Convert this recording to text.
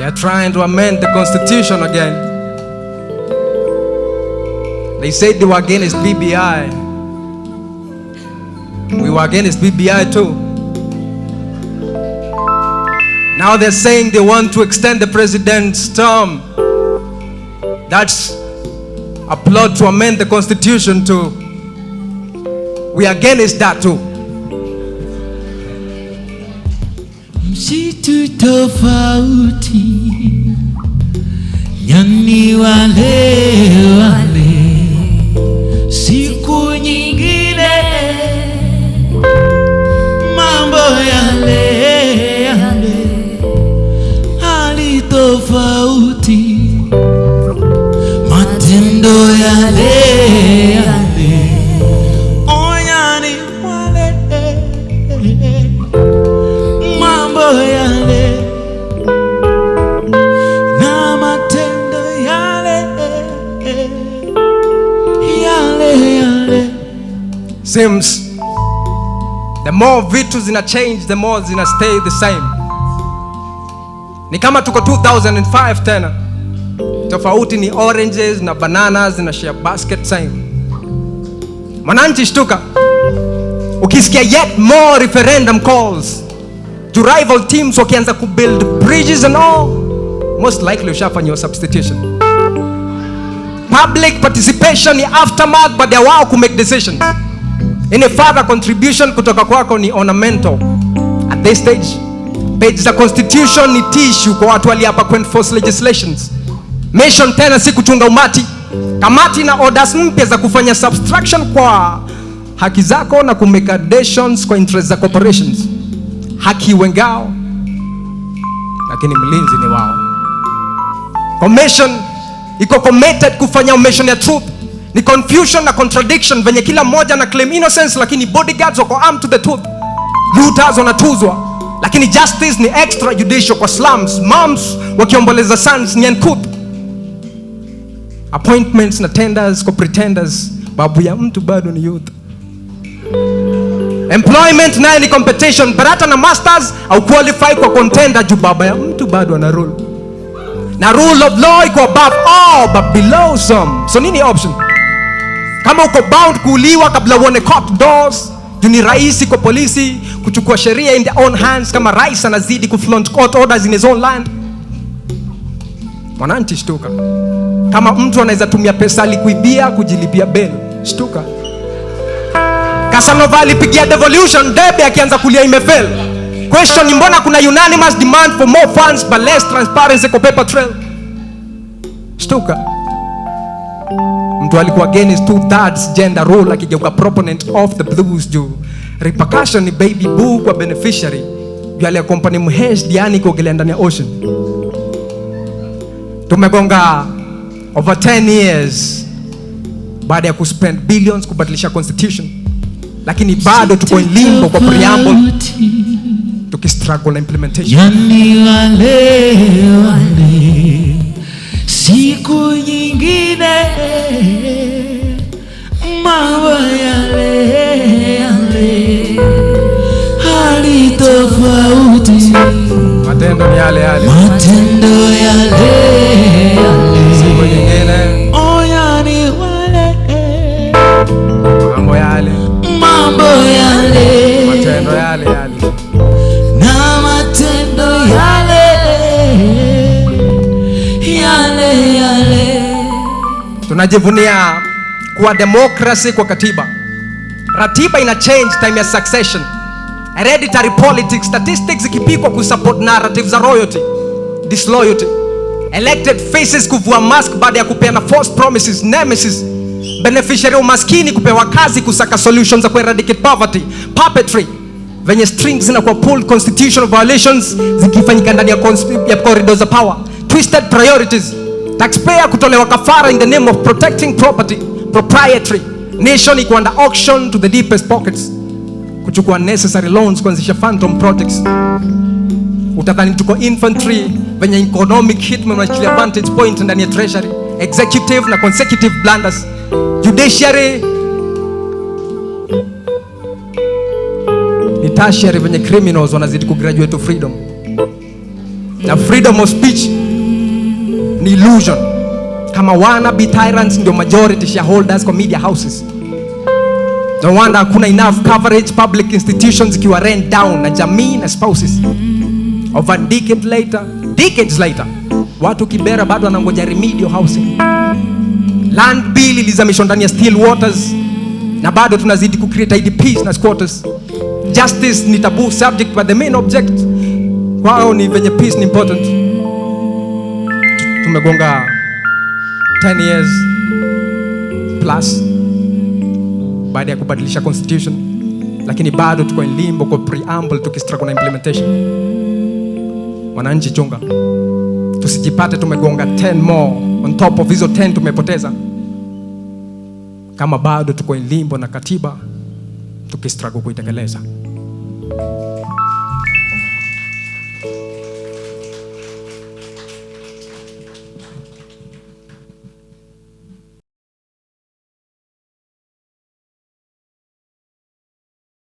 are trying to amend the constitution again. They said they were against BBI. We were against BBI too. Now they're saying they want to extend the president's term. That's a plot to amend the constitution too. We are against that too. Msitu tofauti, yani wale wale, siku nyingine mambo yale yale, hali tofauti, matendo yale yale, oyani wale mambo yale na matendo yale yale yale. Seems the more vitu zina change, the more zina stay the same. Ni kama tuko 2005 tena. Tofauti ni oranges na bananas na share basket same. Mwananchi shtuka. Ukisikia yet more referendum calls to rival teams wakianza kubuild bridges and all, most likely ushafanya your substitution. Public participation ni aftermath baada ya wao ku make decisions. Any further contribution kutoka kwako ni ornamental. At this stage, page za constitution ni tissue kwa watu waliapa ku enforce legislations. Mission tena si kuchunga umati. Kamati na orders mpya za kufanya subtraction kwa haki zako na kumake additions kwa interest za corporations. Haki wengao, lakini mlinzi ni wao. Commission iko committed kufanya mission ya truth. Ni confusion na contradiction venye kila mmoja na claim innocence, lakini bodyguards wako armed to the tooth. Looters wanatuzwa, lakini justice ni extrajudicial kwa slums. Moms wakiomboleza sons ni uncouth. Appointments na tenders kwa pretenders, babu ya mtu bado ni youth. Employment naye ni competition, but hata na masters au qualify kwa contender juu baba ya mtu bado ana rule. Na rule of law iko above all but below some. So nini option? Kama uko bound kuuliwa kabla uone court doors, juu ni rahisi kwa polisi kuchukua sheria in their own hands kama rais anazidi kuflaunt court orders in his own land. Mwananchi shtuka. Kama mtu anaweza tumia pesa alikuibia kujilipia bail, shtuka. Casanova alipigia devolution debe akianza kulia imefail. Question ni mbona kuna unanimous demand for more funds but less transparency kwa paper trail? Shtuka. Mtu alikuwa against 2/3 gender role akigeuka proponent of the blues juu repercussion ni baby boo kwa beneficiary juu aliya company mhesh diani kuogelea ndani ya ocean. Tumegonga over 10 years baada ya kuspend billions kubadilisha constitution, lakini bado tuko in limbo kwa preamble tukistruggle na implementation. Yani wale wale, siku nyingine mambo yale yale, hali tofauti, matendo ni yale yale, matendo yale yale, siku nyingine oyani wale mambo yale matendo yale yale na matendo yale yale yale. Tunajivunia kuwa democracy kwa katiba. Ratiba ina change time ya succession. Hereditary politics, statistics ikipikwa kusupport narrative za royalty, disloyalty. Elected faces kuvua mask baada ya kupeana false promises, nemesis. Beneficiary umaskini kupewa kazi kusaka solutions za eradicate poverty, puppetry. Venye strings zinakuwa pulled constitutional violations zikifanyika ndani ya corridors of power. Twisted priorities. Taxpayer kutolewa kafara in the name of protecting property, proprietary. Nation iko under auction to the deepest pockets. Kuchukua necessary loans kuanzisha phantom projects. Utadhani tuko infantry venye economic hitmen wanachilia vantage point ndani ya treasury, executive na consecutive blunders. Judiciary ni tertiary venye criminals wanazidi kugraduate to freedom. Na freedom of speech ni illusion. Kama wana be tyrants ndio majority shareholders kwa media houses. No wonder hakuna enough coverage, public institutions ikiwa rent down na jamii na spouses. Over decades later, watu Kibera bado wanangoja remedial housing. Land bill ilizamishwa ndani ya still waters na bado tunazidi kucreate IDPs na squatters. Justice ni taboo subject, but the main object kwao ni venye peace ni important. Tumegonga 10 years plus baada ya kubadilisha constitution, lakini bado tuko in limbo kwa preamble, tukistruggle na implementation. Wananchi chunga, tusijipate tumegonga 10 more on top of hizo 10 tumepoteza, kama bado tuko in limbo na katiba tukistruggle kuitekeleza.